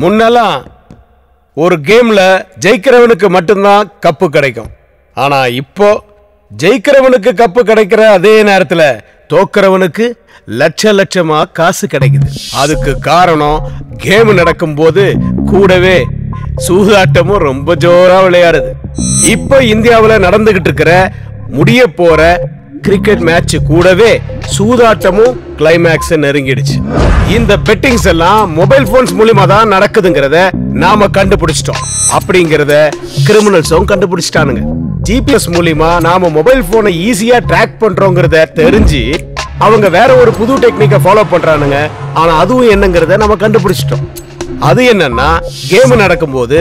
முன்னெல்லாம் ஒரு கேம்ல ஜெயிக்கிறவனுக்கு மட்டும்தான் கப்பு கிடைக்கும். ஆனா இப்போ ஜெயிக்கிறவனுக்கு கப்பு கிடைக்கிற அதே நேரத்துல தோக்கிறவனுக்கு லட்சமா காசு கிடைக்குது. அதுக்கு காரணம் கேம் நடக்கும் போது கூடவே சூதாட்டமும் ரொம்ப ஜோரா விளையாடுது. இப்போ இந்தியாவுல நடந்துகிட்டு இருக்கிற முடிய போற கிரிக்கெட் மேட்ச் கூடவே சூதாட்டமும் கிளைமேக்ஸ் நெருங்கிடுச்சு. இந்த பெட்டிங்ஸ் எல்லாம் மொபைல் போன்ஸ் மூலமா தான் நடக்குதுங்கிறத நாம கண்டுபிடிச்சிட்டோம். அப்படிங்கறத கிரிமினல்ஸும் கண்டுபிடிச்சிட்டானுங்க. ஜிபிஎஸ் மூலமா நாம மொபைல் போனை ஈஸியா ட்ராக் பண்றோங்கிறத தெரிஞ்சு அவங்க வேற ஒரு புது டெக்னிக்கை ஃபாலோ பண்றானுங்க. ஆனா அதுவும் என்னங்கிறத நம்ம கண்டுபிடிச்சிட்டோம். அது என்னன்னா, கேம் நடக்கும்போது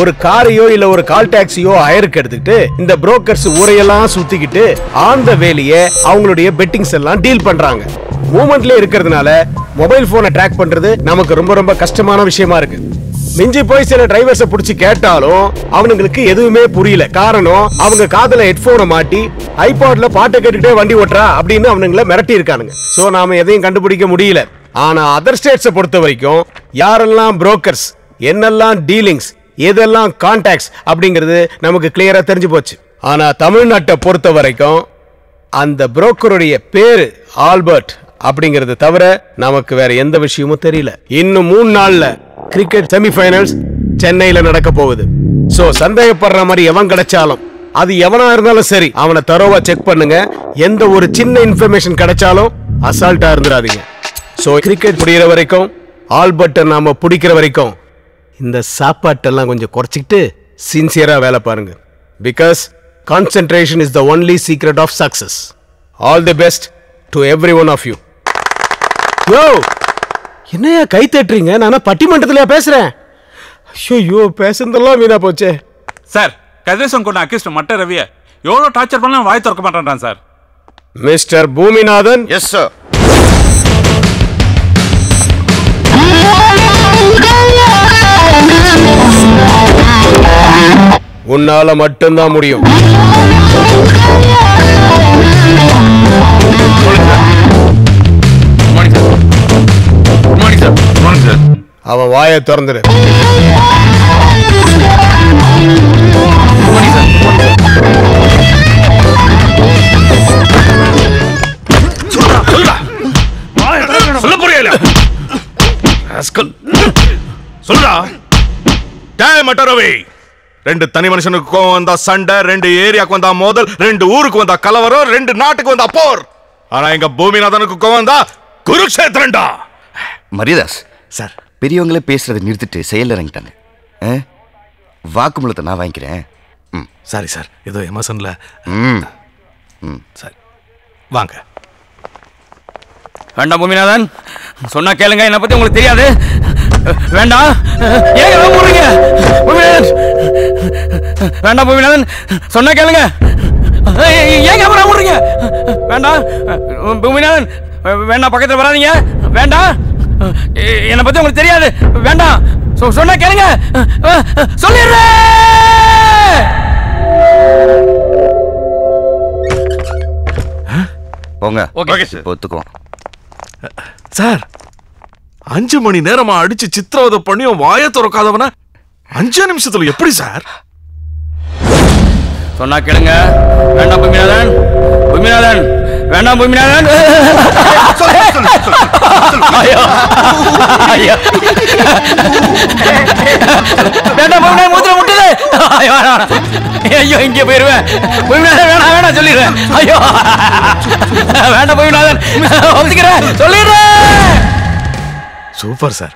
ஒரு காரையோ இல்ல ஒரு கால் டாக்ஸியோ ஹயருக்கு எடுத்துக்கிட்டு இந்த புரோக்கர்ஸ் ஊரையெல்லாம் சுத்திக்கிட்டு ஆன் த வேலையே அவங்களுடைய பெட்டிங்ஸ் எல்லாம் டீல் பண்றாங்க. மூவ்மெண்ட்ல இருக்கிறதுனால மொபைல் போனை ட்ராக் பண்றது நமக்கு ரொம்ப கஷ்டமான விஷயமா இருக்கு. மிஞ்சி போய் சில டிரைவர்ஸை பிடிச்சி கேட்டாலும் அவனுங்களுக்கு எதுவுமே புரியல. காரணம், அவங்க காதுல ஹெட்போனை மாட்டி ஐபாட்ல பாட்டை கேட்டுக்கிட்டே வண்டி ஓட்டுறா அப்படின்னு அவனுங்களை மிரட்டி இருக்கானுங்க. சோ நாம எதையும் கண்டுபிடிக்க முடியல. ஆனா அதர் ஸ்டேட்ஸை பொறுத்த வரைக்கும் யாரெல்லாம் புரோக்கர்ஸ், என்னெல்லாம் டீலிங்ஸ், எதெல்லாம் கான்டாக்ட்ஸ் அப்படிங்கிறது நமக்கு கிளியரா தெரிஞ்சு போச்சு. ஆனா தமிழ்நாட்டை பொறுத்த வரைக்கும் அந்த புரோக்கருடைய பேரு ஆல்பர்ட் அப்படிங்கறது தவிர நமக்கு வேற எந்த விஷயமும் தெரியல. இன்னும் 3 நாள்ல கிரிக்கெட் செமிஃபைனல்ஸ் சென்னையில நடக்க போகுது. சோ சந்தேகப்படுற மாதிரி எவன் கிடைச்சாலும், அது எவனா இருந்தாலும் சரி, அவனை தரோவா செக் பண்ணுங்க. எந்த ஒரு சின்ன இன்ஃபர்மேஷன் கிடைச்சாலும் அசால்ட்டா இருந்துடாதீங்க. சோ கிரிக்கெட் முடிகிற வரைக்கும், ஆல்பர்ட்டை நாம பிடிக்கிற வரைக்கும் இந்த சாப்பாட்டெல்லாம் கொஞ்சம் குறைச்சிக்கிட்டு சின்சியரா வேலை பாருங்க. Because concentration is the only secret of success. All the best to every of you. யோ, என்னையா கை தட்டுறீங்க? நானா பட்டிமன்றத்திலயா பேசுறேன்? ஐயோ, பேசுறதெல்லாம் வீணா போச்சே. சார், கதிரேசன் கொண்ட அக்யூஸ்ட் மட்ட ரவிய எவ்வளவு டார்ச்சர் பண்ணாலும் வாய் திறக்க மாட்டான் sir. Mister Boominathan. Yes sir. உன்னால மட்டும்தான் முடியும். அவன் வாயை திறந்துரு. சொல்ல புரியல. சொல்றா. ரெண்டு தனி மனுஷனுக்கு வந்தா சண்டை, 2 ஏரியாக்கு வந்தா மோதல், 2 ஊருக்கு வந்தா கலவரம், 2 நாட்டுக்கு வந்தா போர். ஆனா எங்க பூமிநாதனுக்கு வந்தா குருக்ஷேத்திரண்டா. மரியதாஸ் சார், பெரியவங்களே பேசுறதை நிறுத்திட்டு செயல் இறங்கிட்டாங்க. வாக்குமூலத்தை நான் வாங்கிக்கிறேன். சாரி சார், ஏதோ எமோஷன்ல. சரி வாங்க. வேண்டாம் பூமிநாதன், சொன்னா கேளுங்க. என்ன பத்தி உங்களுக்கு தெரியாது. வேண்டாம். ஏங்க போறீங்க பூமிநாதன்? வேண்டாம் பூமிநாதன், சொன்னா கேளுங்க. ஏங்க போறீங்க? வேண்டாம் பூமிநாதன், வேண்டாம், பக்கத்துல வராதீங்க. வேண்டாம், என்ன பத்தி உங்களுக்கு தெரியாது. வேண்டாம், சொன்னா கேளுங்க. சொல்லிடுறேன். போங்க. ஓகே சார், ஒத்துக்குவோம் சார். 5 மணி நேரமா அடிச்சு சித்திரவதை பண்ணியும் வாய திறக்காதவன 5 நிமிஷத்துல எப்படி சார்? சொன்னா கேளுங்க. வேண்டாம் பூமிநாதன், பூமிநாதன், வேண்டாம் பூமிநாதன். வேண்டாம் பூமிநாதன், மூத்திரம் முட்டுது. ஐயோ, இங்கே போயிருவேன். பூமிநாதன் வேணாம், வேணாம் சொல்லிடுறேன். ஐயோ வேண்டாம் பூமிநாதன், ஒத்துக்கிறேன், சொல்லிடுறேன். Super sir.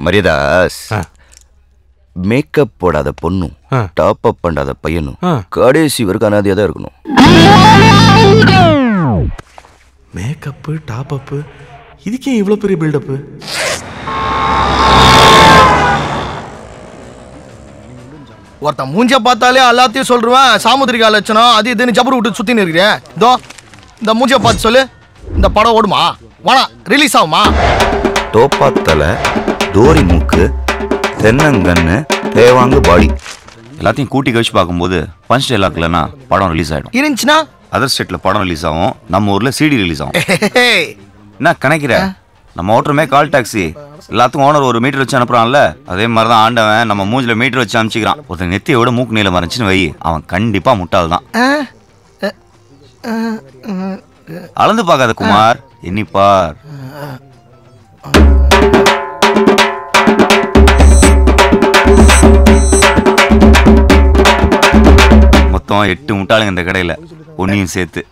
மரியதாஸ், மேக்கப் போடாத பொண்ணும் டாப் அப் பண்ணாத பையனும் கடைசி வரைக்கும் அனாதையா தான் இருக்கணும். மேக்கப், டாப் அப், இதுக்கே இவ்வளவு பெரிய பில்டப்? ஒருத்தன் மூஞ்ச பார்த்தாலே எல்லாத்தையும் சொல்றேன். சாமுத்திரிகா லட்சணம் அது இதுன்னு ஜபரு விட்டு சுத்தின்னு இருக்கிறேன். இதோ இந்த மூஞ்ச பார்த்து சொல்லு, இந்த படம் ஓடுமா? வாடா, ரிலீஸ் ஆகுமா? தோப்பாத்தல, தோரி மூக்கு, தென்னங்கன்னு, தேவாங்கு பாடி எல்லாத்தையும் கூட்டி கழிச்சு பார்க்கும்போது பஞ்ச் டைலாக் இல்லைன்னா படம் ரிலீஸ் ஆகிடும். இருந்துச்சுன்னா அதர் ஸ்டேட்ல படம் ரிலீஸ் ஆகும், நம்ம ஊர்ல சிடி ரிலீஸ் ஆகும். என்ன கணக்கிற? நம்ம ஓட்டுறமே கால் டாக்ஸி, எல்லாத்துக்கும் ஓனர் ஒரு மீட்டர் வச்சு அனுப்புறான்ல, அதே மாதிரி தான் ஆண்டவன் நம்ம மூஞ்சில மீட்டர் வச்சு அனுப்பிச்சிக்கிறான். ஒருத்தன் நெத்தியோட மூக்கு நீளம் மறைச்சுன்னு வை, அவன் கண்டிப்பா முட்டாள் தான். அளந்து பார்க்காத குமார், எண்ணிப்பார். மொத்தம் 8 முட்டாளுங்க இந்த கடையில, ஒன்னையும் சேர்த்து.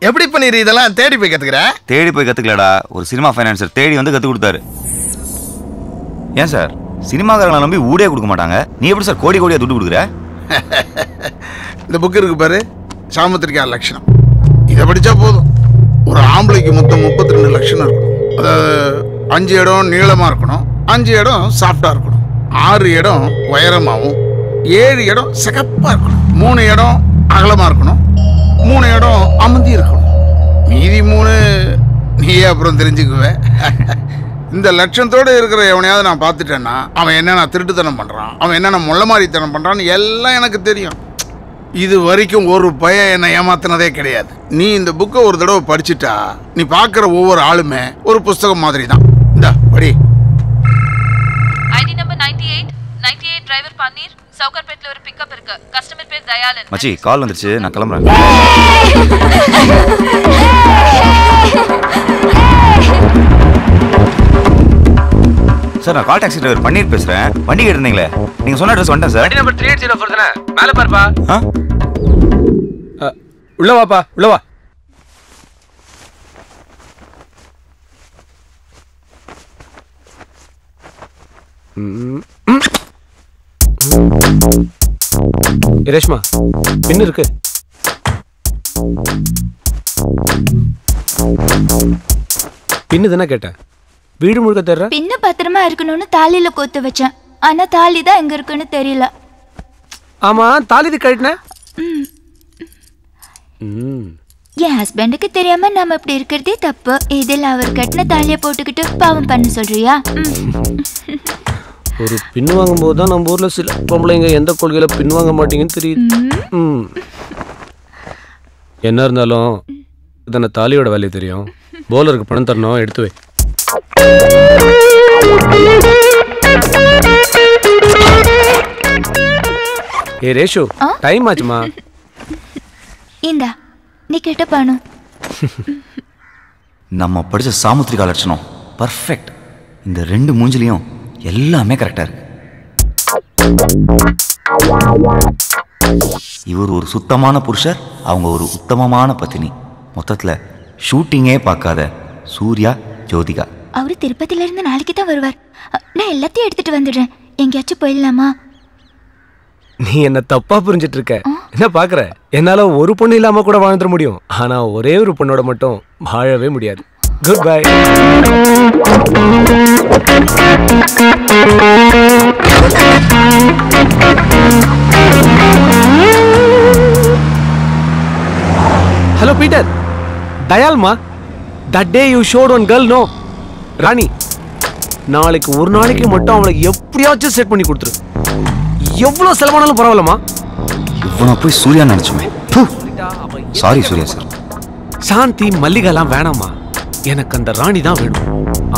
எப்படி பண்ணிரு இதெல்லாம்? தேடி போய் கத்துக்கிற? தேடி போய் கத்துக்கலடா, ஒரு சினிமா ஃபைனான்சர் தேடி வந்து கத்து கொடுத்தாரு. ஏன் சார் சினிமாக்காரங்களை நம்பி ஊடே கொடுக்க மாட்டாங்க, நீ எப்படி சார் கோடி கோடியா துட்டு கொடுக்குற? இந்த புக் இருக்கு பாரு, சாமுத்திரிகா லட்சணம். இதை படிச்சா போதும். ஒரு ஆம்பளைக்கு மொத்தம் 32 லட்சணம் இருக்கணும். அதாவது 5 இடம் நீளமா இருக்கணும், 5 இடம் சாஃப்டா இருக்கணும், 6 இடம் உயரமாகவும், 7 இடம் சிகப்பா இருக்கணும், 3 இடம் அகலமா இருக்கணும், 3 இடம் அமர்த்தி இருக்கணும், மீதி 3 நீயே அப்புறம் தெரிஞ்சுக்குவ. இந்த லட்சத்தோடு இருக்கிற எவனையாவது நான் பார்த்துட்டேன்னா அவன் என்னென்ன திருட்டுத்தனம் பண்ணுறான், அவன் என்னென்ன முள்ள மாதிரித்தனம் பண்ணுறான்னு எல்லாம் எனக்கு தெரியும். இது வரைக்கும் ஒரு பையன் என்னை ஏமாத்தினதே கிடையாது. நீ இந்த புக்கை ஒரு தடவை படிச்சுட்டா நீ பார்க்குற ஒவ்வொரு ஆளுமே ஒரு புஸ்தகம் மாதிரி தான். இந்த படி. ஐடி நம்பர் 98 டிரைவர் பன்னீர், சவுகார்பேட்ல ஒரு பிக்கப் இருக்கு. கஸ்டமர் பேர் தயாளன். மச்சி கால் வந்துருச்சு, நான் கிளம்புறேன். சார் நான் கால் டாக்ஸி டிரைவர் பன்னீர் பேசுறேன். வண்டி கேட்டிருந்தீங்களே, நீங்க சொன்ன அட்ரஸ் வந்துட்டேன் சார். வண்டி நம்பர் 380 தானே, மேல பாருப்பா. உள்ள வாப்பா, உள்ள வா. ரேஷ்மா பின்னு இருக்கு. பின்னு தானே கேட்டேன், வீடு முழுக்க தர்ற. பின்ன பத்திரமா இருக்கணும்னு தாலியில கோத்து வச்சேன், ஆனா தாலி தான் எங்க இருக்குன்னு தெரியல. ஆமா தாலி கழட்டின. என் ஹஸ்பண்டுக்கு தெரியாம நம்ம இப்படி இருக்கிறதே தப்பு. இதில் அவர் கட்டின தாலியை போட்டுக்கிட்டு பாவம் பண்ண சொல்றியா? ஒரு பின் வாங்கும் போது தான் நம்ம ஊர்ல சில பொம்பளைங்க எந்த கொள்கையில பின் வாங்க மாட்டீங்கன்னு தெரியுது. என்ன இருந்தாலும் இதான தாலியோட வேலையை தெரியும். போலருக்கு பணம் தரணும், எடுத்து வை. ஏ ரேஷு, டைம் ஆச்சுமா. இந்தா நீ கேட்ட பணம். நம்ம படிச்ச சாமுத்திரிகா லட்சணம் பர்ஃபெக்ட். இந்த 2 மூஞ்சிலையும் எல்லாமே கரெக்டா இருக்கு. இவர் ஒரு சுத்தமான புருஷர், அவங்க ஒரு உத்தமமான பத்தினி. மொத்தத்துல ஷூட்டிங்கே பார்க்காத சூர்யா ஜோதிகா. அவரு திருப்பதில இருந்து நாளைக்கு தான் வருவார். நான் எல்லாத்தையும் எடுத்துட்டு வந்துடுறேன். எங்கேயாச்சும் போயிடலாமா? நீ என்ன தப்பா புரிஞ்சிட்டு இருக்க. என்ன பாக்குற, என்னால ஒரு பொண்ணு இல்லாம கூட வாழ்ந்துட முடியும், ஆனா ஒரே ஒரு பொண்ணோட மட்டும் வாழவே முடியாது. Good bye. ஹலோ பீட்டர், தயால்மா. that day you showed one girl, no? Rani, நாளைக்கு ஒரு நாளைக்கு மட்டும் அவளை எப்படியாச்சும் செட் பண்ணி கொடுத்துரு. எவ்வளவு செலவானாலும் பரவாயில்லமா. இவனை போய் சூர்யா நினைச்சுமே. Sorry Surya sir. சாந்தி மல்லிகாலாம் வேணாமா, எனக்கு அந்த ராணி தான் வேணும்.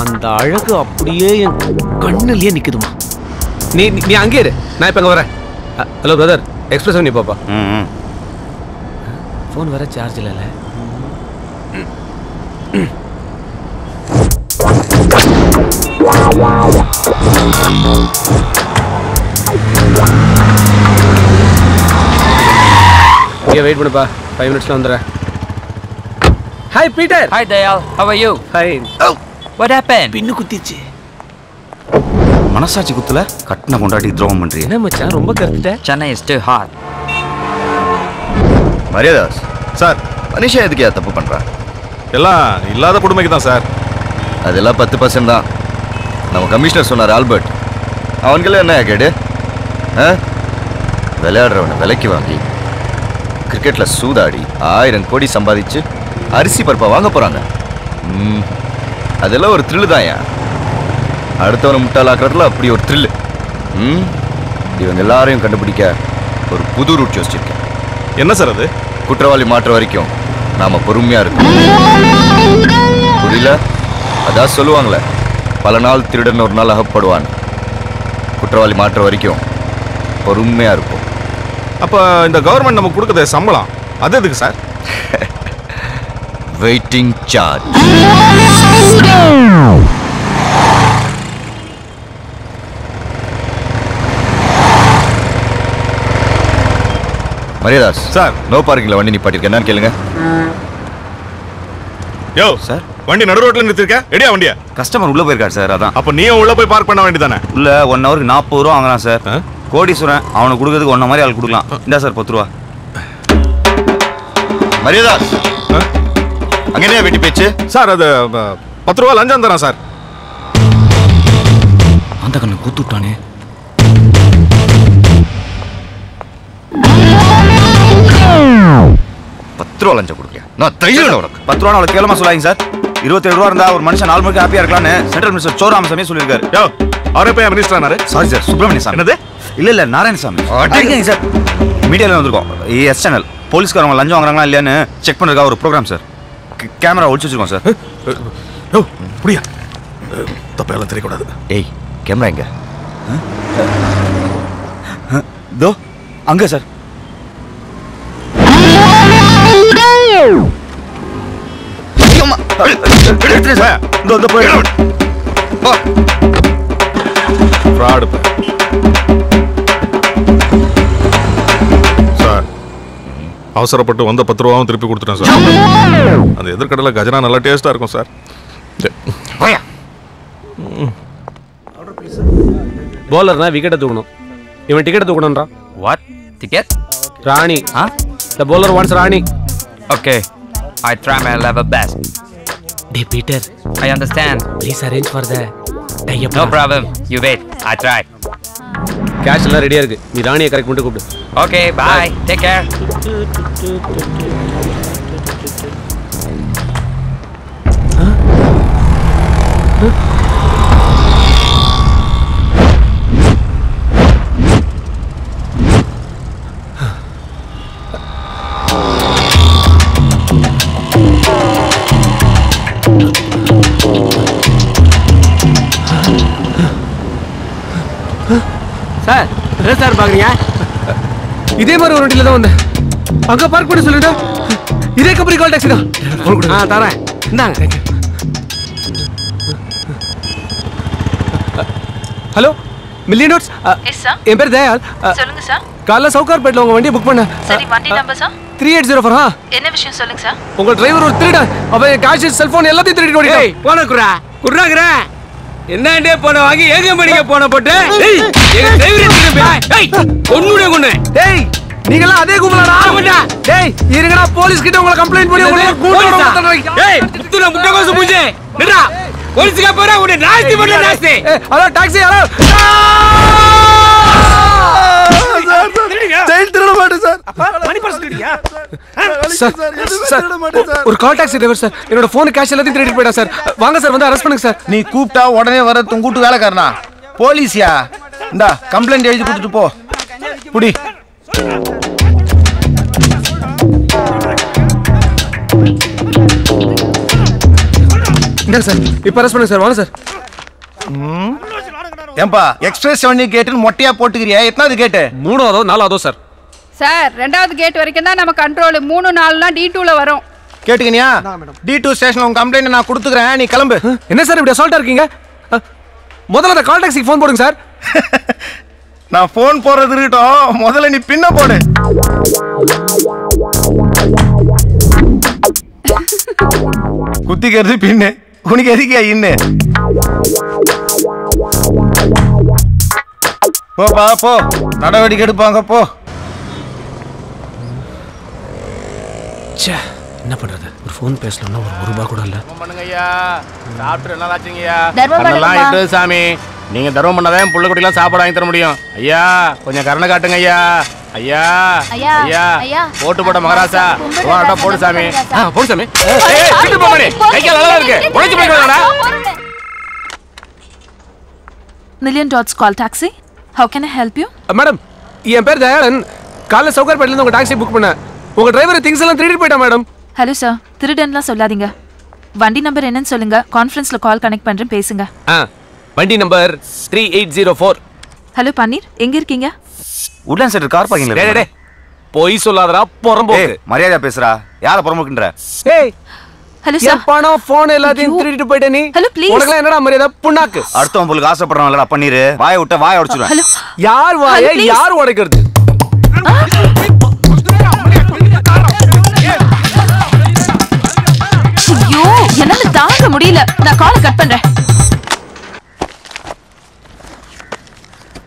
அந்த அழகு அப்படியே என் கண்ணுலயே நிக்குதுமா. நீ நீ அங்கே இரு, நான் இப்ப அங்க வரேன். ஹலோ பிரதர், எக்ஸ்பிரஸ் பண்ணி பாப்பா. போன் வர சார்ஜ் இல்ல. வெயிட் பண்ணுப்பா, 5 minutesல வந்துடுறேன். Hi Peter. Hi Dayal, how are you? Fine. What happened? பின்னு குத்திச்சு. மனசாட்சி குத்துல கட்டின கொண்டாடி துரோகம் பண்றீங்க. என்ன மச்சான் ரொம்ப கருத்துட்ட? Chennai is too hot. Mariadas sir, மனுஷன் எதுக்கு தப்பு பண்றா? எல்லாம் இல்லாத கொடுமைக்கு தான் சார். அதெல்லாம் 10% தான். நம்ம கமிஷனர் சொன்னார் ஆல்பர்ட், அவன்களே என்ன கேடு? விளையாடுறவனை விலைக்கு வாங்கி கிரிக்கெட்ல சூதாடி 1000 கோடி சம்பாதிச்சு அரிசி பருப்பை வாங்க போறாங்க. அதெல்லாம் ஒரு த்ரில்லு தான். அடுத்தவனை முட்டாளாக்குறதுல அப்படி ஒரு த்ரில்லு. இவங்க எல்லாரையும் கண்டுபிடிக்க ஒரு புது ரூட் யோசிச்சிருக்கேன். என்ன சார் அது? குற்றவாளி மாற்ற வரைக்கும் நாம பொறுமையா இருக்கோம். புரியல? அதான் சொல்லுவாங்களே, பல நாள் திருடன் ஒரு நாள் அகப்படுவான். குற்றவாளி மாற்ற வரைக்கும் பொறுமையா இருக்கும். அப்ப இந்த கவர்மெண்ட் நமக்கு கொடுக்குற சம்பளம் அது எதுக்கு sir? Waiting charge. Mariyadas sir, no பார்க்கிங்ல வண்டி நிப்பாட்டிருக்கேன், என்னன்னு கேளுங்க. யோ சார், வண்டி நடு ரோட்ல நிறுத்திருக்க, எடியா வண்டியா? கஸ்டமர் உள்ள போயிருக்காரு சார், அதான். அப்ப நீயும் உள்ள போய் பார்க் பண்ண வேண்டியதானே? உள்ள 1 ஹவருக்கு 40 ரூபா வாங்குறான் சார். கோடீஸ்வரன், அவனுக்கு கொடுக்கறதுக்கு ஒன்ன மாதிரி ஆள் கொடுக்கலாம். இந்தா சார் 10 ரூபா. மரியாதாஸ் அங்க என்ன வெட்டி பேச்சு? சார் அது 10 ரூபா லஞ்சம் தரேன் சார். அந்த கண்ணு கூத்து விட்டானே. லஞ்சம் கொடுக்க நான் தைரியம் உனக்கு. 10 ரூபா அவ்வளவு கேவலமா சொல்லாதீங்க சார். 27 ரூபா இருந்தா ஒரு மனுஷன் 4 மணிக்கு ஹாப்பியா இருக்கலாம்னு சென்ட்ரல் மினிஸ்டர் சோராமசாமி சொல்லியிருக்காரு. யோ, அவரே போய் மினிஸ்டர் ஆனாரு. சாரி சார், சுப்பிரமணிய சாமி. என்னது? இல்ல நாராயணசாமி. அடிக்கங்க சார். மீடியால வந்திருக்கோம், எஸ் சேனல். போலீஸ்காரங்க லஞ்சம் வாங்குறாங்களா இல்லையான்னு செக் பண்றதுக்காக ஒரு ப்ரோக்ராம் சார். கேமரா ஒளிச்சு வச்சிருக்கோம் சார். யோ, புரியா? தப்பெல்லாம் தெரியக்கூடாது. ஏய், கேமரா எங்க? தோ அங்க சார். சார், அவசரப்பட்டு வந்த 10 ரூபாவும் திருப்பி கொடுத்துட்டேன் சார். அந்த எதிர்கடல கஜனா நல்லா டேஸ்டா இருக்கும் சார். பவுலர்னா விக்கெட்டை தூக்கணும், இவன் டிக்கெட்டை தூக்கணும்ன்றான். What? Ticket? Rani. Huh? The bowler wants Rani. Okay. I try my level best. Hey Peter, I understand. please arrange for the tie-up. No problem. You wait. I try. Cash எல்லாம் ரெடியா இருக்கு, நீ ராணியை correct பண்ணிட்டு கூப்பிடு. Okay, bye. Take care. Sir, என்ன sir பாக்குறீங்க? இதே மாதிரி ஒரு வண்டியில தான் வந்தேன், அங்க பார்க் பண்ணி சொல்லிட்டா. இதே கம்பெனி கால் டாக்ஸி தான். தரேன், இந்தாங்க. Hello, million notes. Yes sir. என் பேர் தயால். சொல்லுங்க சார். காலைல சவுகார்பேட்ல உங்க வண்டியை புக் பண்ண. சரி, வண்டி நம்பர் சார்? 3804. என்ன விஷயம் சொல்லுங்க சார். உங்க டிரைவர் ஒரு திருடன், அவன் காசு செல்போன் எல்லாத்தையும் திருடிட்டு ஓடிட்டான். போன குறா குறாக்குற என்னண்டே போன வாங்கி ஏக மணிக்கு போன போட்டு டேய் எங்க டிரைவர் டேய் கொன்னுடே கொன்னு டேய் நீங்கலாம் அதே கும்பலடா. ஆமாடா. டேய் இருங்கடா, போலீஸ் கிட்ட உங்களை கம்ப்ளைன்ட் பண்ணி உங்களை கூட்டோட மாத்தறேன். டேய் துல முட்டை கோசு மூஞ்சே நிடா போலீஸ்க்கு போறா உன்னை நாஸ்தி பண்ணல நாஸ்தி. Hello taxi, hello. ஜெயில் திருட மாட்டேன் சார். மணி பர்ஸ் திருடியா? ஒரு கால் டாக்ஸி டிரைவர் சார், என்னோட போன் கேஷ் எல்லாத்தையும் திருடிட்டு போயிட்டா சார். வாங்க சார், வந்து அரெஸ்ட் பண்ணுங்க சார். நீ கூப்பிட்டா உடனே வர கூட்டு வேலைக்காரனா? போலீஸியா? இந்தா கம்ப்ளைண்ட் எழுதி கொடுத்துட்டு போ. புடி. என்ன சார், இப்போ அரெஸ்ட் பண்ணுங்க சார். வாங்க சார். ஏம்பா, எக்ஸ்பிரஸ் 7 கேட்டுன்னு மொட்டையா போட்டுக்கிறியா? எத்தனாவது கேட்டு? 3ஆவதோ 4ஆவதோ சார்? சார் 2வது கேட் வரைக்கும் தான் நம்ம கண்ட்ரோல். 3 4னா D2ல வரும். கேட்டுக்கினியா? D2 ஸ்டேஷன்ல உங்க கம்ப்ளைண்ட் நான் கொடுத்துக்கிறேன், நீ கிளம்பு. என்ன சார் இப்படி அசால்ட்டா இருக்கீங்க? முதல்ல அந்த கால் டாக்ஸிக்கு ஃபோன் போடுங்க சார். நான் ஃபோன் போறது இருக்கட்டும், முதல்ல நீ பின்ன போடு. குத்திக்கிறது பின்னு, உனக்கு எதுக்கியா இன்னு? போப்பா போ, நடவடிக்கை எடுப்பாங்க போ. என்ன பண்றது? ஒரு ஃபோன் பேசணும்னா ஒரு ரூபாய் கூட இல்ல. பண்ணுங்கய்யா, சாப்பிட்டு என்ன ஆச்சுங்கய்யா? தர்மம் அதெல்லாம் பண்ணுங்கப்பா. எட்டு சாமி, நீங்க தர்மம் பண்ணாதான் புள்ள குட்டிலாம் சாப்பாடு வாங்கி தர முடியும். ஐயா கொஞ்சம் கருணை காட்டுங்க ஐயா. ஐயா ஐயா, ஐயா ஐயா. போட்டு போட்ட மகாராசா கும்பிடு வாடா ராசா, போடு சாமி. ராசா. போடு சாமி. ஏய் கிட்ட போ மணி, கைக்கு நல்லா இருக்கு. உடைச்சு போய்டா. Million Dots call taxi. How can I help you? Madam, என் பேர் தயாளன். காலைல சவுகார்பேட்ல இருந்து உங்க டாக்ஸி புக் பண்ண. உங்க டிரைவர் திங்ஸ் எல்லாம் திருடிட்டு போயிட்டான் மேடம். ஹலோ சார், திருடன்லாம் சொல்லாதீங்க. வண்டி நம்பர் என்னன்னு சொல்லுங்க. கான்ஃபரன்ஸ்ல கால் கனெக்ட் பண்றேன், பேசுங்க. வண்டி நம்பர் 3804. ஹலோ பன்னீர், எங்க இருக்கீங்க? உட்லாண்ட் சென்டர் கார் பார்க்கிங்ல. டேய் போய் சொல்லாதடா, புறம்போக்கு. மரியாதையா பேசுறா. யார புறம்போக்குன்ற? ஏய் ஹலோ சார். பணம் போன் எல்லாத்தையும் திருடிட்டு போயிட்ட நீ. Hello please. உனக்கு என்னடா மரியாதை புண்ணாக்கு? அடுத்தவன் உங்களுக்கு ஆசைப்படுறான்லடா பன்னீர். வாயை விட்ட வாயை உடைச்சிடுவேன். ஹலோ யார் வாயை யார் உடைக்கிறது? ஐயோ என்னால தாங்க முடியல. நான் காலை கட் பண்றேன்.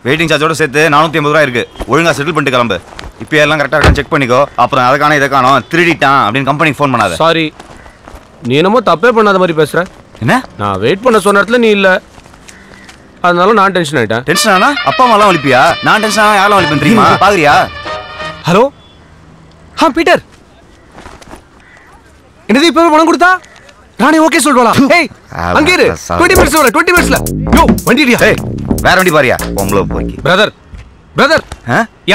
வெயிட்டிங் சார்ஜோட சேர்த்து 450 ரூபாய் இருக்கு. ஒழுங்கா செட்டில் பண்ணிட்டு கிளம்பு. இப்போ எல்லாம் கரெக்டா இருக்கான்னு செக் பண்ணிக்கோ. அப்புறம் அதை காணோம் இதை காணோம் திருடிட்டான் அப்படின்னு கம்பெனிக்கு ஃபோன் பண்ணாத. சாரி, நீ என்னமோ தப்பே பண்ணாத மாதிரி பேசுற. என்ன? நான் வெயிட் பண்ண சொன்ன இடத்துல நீ இல்ல, அதனால நான் டென்ஷன் ஆயிட்டேன். டென்ஷன் ஆனா அப்பா அம்மாலாம் வலிப்பியா? நான் டென்ஷன் ஆனா யாரெல்லாம் வலிப்பேன் தெரியுமா? பாக்குறியா? ஹலோ பீட்டர், என்னது இப்பவே பணம் கொடுத்தா ராணி ஓகே சொல்றா? ஏய் அங்க இரு, 20 மினிட்ஸ் வர. 20 மினிட்ஸ்ல யோ வண்டிடியா? ஏய் வேற வண்டி பாரியா? பொம்பளை போய்க்கு. பிரதர்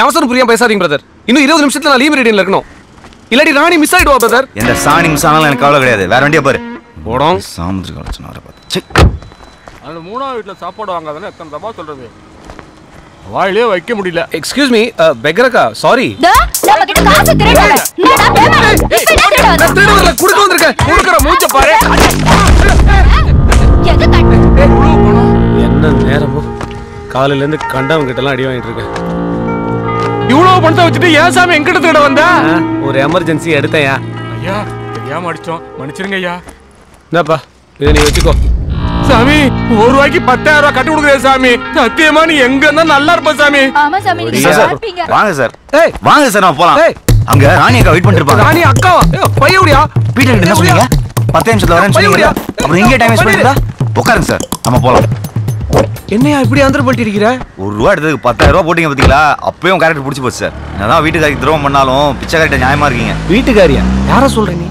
அவசரம் புரியாம பேசாதீங்க பிரதர். இன்னும் 20 நிமிஷத்துல நான் லீவ் ரீடிங்ல இருக்கணும். இல்லாட்டி ராணி மிஸ் ஆயிடுவா பிரதர். எந்த சாணி மிஸ் ஆனாலும் எனக்கு கவலை கிடையாது. வேற வண்டியா பாரு. போடும் சாமுத்திரி கலெக்ஷன் வர பாத்து. செக். அந்த மூணாவது வீட்ல சாப்பாடு வாங்காதன்னு எத்தனை தப்பா சொல்றது? வாயிலே வைக்க முடியல. எக்ஸ்கியூஸ் மீ பெக்ரக்கா, சாரி. நம்ம கிட்ட காசு திருடாத. என்னடா பேமெண்ட்? நான் திருடல, குடுக்க வந்திருக்கேன். குடுக்குற மூஞ்ச பாரு. என்ன நேரமோ காலையில இருந்து கண்டவங்க கிட்ட எல்லாம் அடி வாங்கிட்டு இருக்கேன். இவ்வளவு பணத்தை வச்சுட்டு ஏன் சாமி எங்கிட்ட திருட வந்த? ஒரு எமர்ஜென்சி எடுத்தேன். ஐயா தெரியாம அடிச்சோம், மன்னிச்சிருங்க ஐயா. என்னப்பா இதை நீ வச்சுக்கோ. சாமி 1 ரூபாய்க்கு 10,000 ரூபாய் கட்டி கொடுக்குறேன் சாமி. சத்தியமா நீ எங்க இருந்தா நல்லா இருப்ப சாமி. ஆமா சாமி, நீங்க பார்ப்பீங்க. வாங்க சார். வாங்க சார் நான் போலாம். அங்க ராணி அக்கா வெயிட் பண்ணிட்டு இருப்பாங்க. ராணி அக்காவா? பையவுடியா? பீட்டர் என்ன சொன்னீங்க? 10 நிமிஷத்துல வரேன்னு சொன்னீங்க. அப்புறம் இங்கே டைம் வேஸ்ட் பண்ணிட்டா? உட்காருங்க சார், நம்ம போலாம். என்னையா இப்படி ஆந்திர பண்ணிட்டு இருக்கிற? 1 ரூபா எடுத்ததுக்கு 10,000 ரூபாய் போட்டீங்க பாத்தீங்களா? அப்பயும் கேரக்டர் பிடிச்சி போச்சு சார். என்னதான் வீட்டுக்காரிக்கு துரோகம் பண்ணாலும் பிச்சைக்காரிட்ட நியாயமா இருக்கீங்க. வீட்டுக்காரியா? யார சொல்ற நீ?